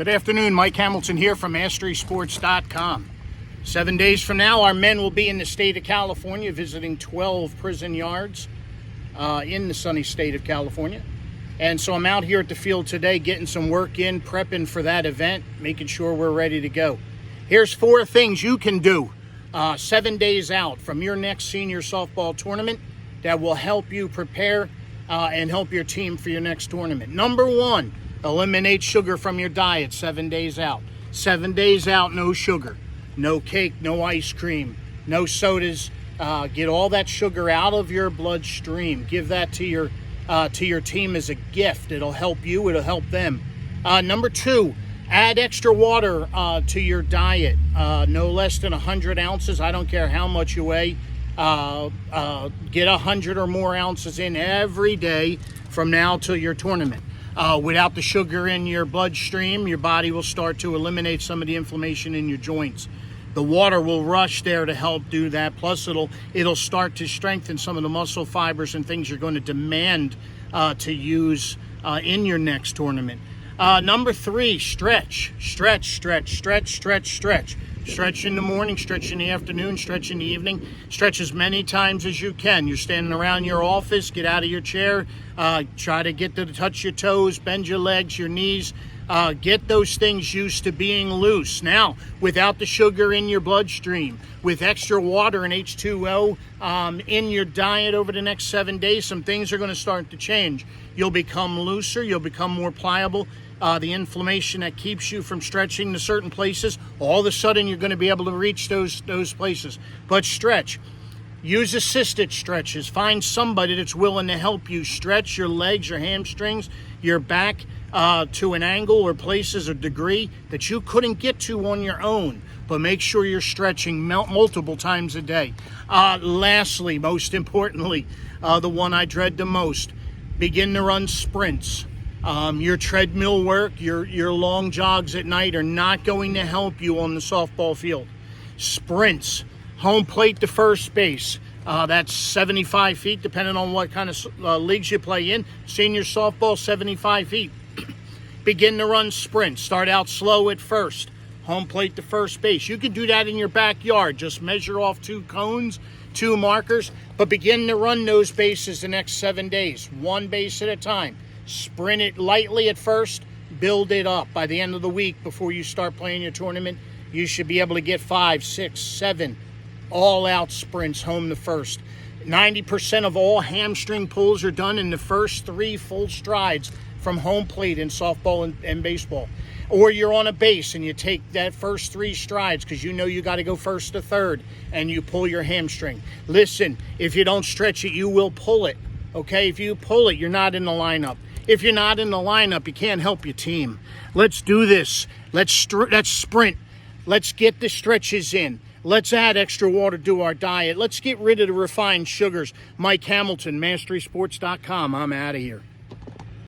Good afternoon, Mike Hamilton here from MasterySports.com. 7 days from now, our men will be in the state of California visiting 12 prison yards in the sunny state of California. And so I'm out here at the field today getting some work in, prepping for that event, making sure we're ready to go. Here's 4 things you can do 7 days out from your next senior softball tournament that will help you prepare and help your team for your next tournament. Number 1, eliminate sugar from your diet 7 days out. 7 days out, no sugar, no cake, no ice cream, no sodas. Get all that sugar out of your bloodstream. Give that to your team as a gift. It'll help you. It'll help them. Number 2, add extra water to your diet. No less than 100 ounces. I don't care how much you weigh. Get 100 or more ounces in every day from now till your tournament. Without the sugar in your bloodstream, your body will start to eliminate some of the inflammation in your joints. The water will rush there to help do that. Plus, it'll start to strengthen some of the muscle fibers and things you're going to demand to use in your next tournament. Number 3, stretch. Stretch in the morning, stretch in the afternoon, stretch in the evening. Stretch as many times as you can. You're standing around your office, get out of your chair, try to get to touch your toes, bend your legs, your knees. Get those things used to being loose. Now, without the sugar in your bloodstream, with extra water and H2O in your diet over the next 7 days, some things are going to start to change. You'll become looser. You'll become more pliable. The inflammation that keeps you from stretching to certain places, all of a sudden you're going to be able to reach those places. But stretch. Use assisted stretches. Find somebody that's willing to help you stretch your legs, your hamstrings, your back to an angle or places or degree that you couldn't get to on your own. But make sure you're stretching multiple times a day. Lastly, most importantly, the one I dread the most, begin to run sprints. Your treadmill work, your long jogs at night are not going to help you on the softball field. Sprints, home plate to first base. That's 75 feet, depending on what kind of leagues you play in. Senior softball, 75 feet. Begin to run sprints. Start out slow at first. Home plate to first base. You can do that in your backyard. Just measure off 2 cones, 2 markers, but begin to run those bases the next 7 days, 1 base at a time. Sprint it lightly at first, build it up. By the end of the week, before you start playing your tournament, you should be able to get 5, 6, 7 all-out sprints home to first. 90% of all hamstring pulls are done in the first 3 full strides from home plate in softball and baseball. Or you're on a base and you take that first 3 strides because you know you got to go first to third and you pull your hamstring. Listen, if you don't stretch it, you will pull it. Okay, if you pull it, you're not in the lineup. If you're not in the lineup, you can't help your team. Let's do this. Let's sprint. Let's get the stretches in. Let's add extra water to our diet. Let's get rid of the refined sugars. Mike Hamilton, MasterySports.com. I'm out of here.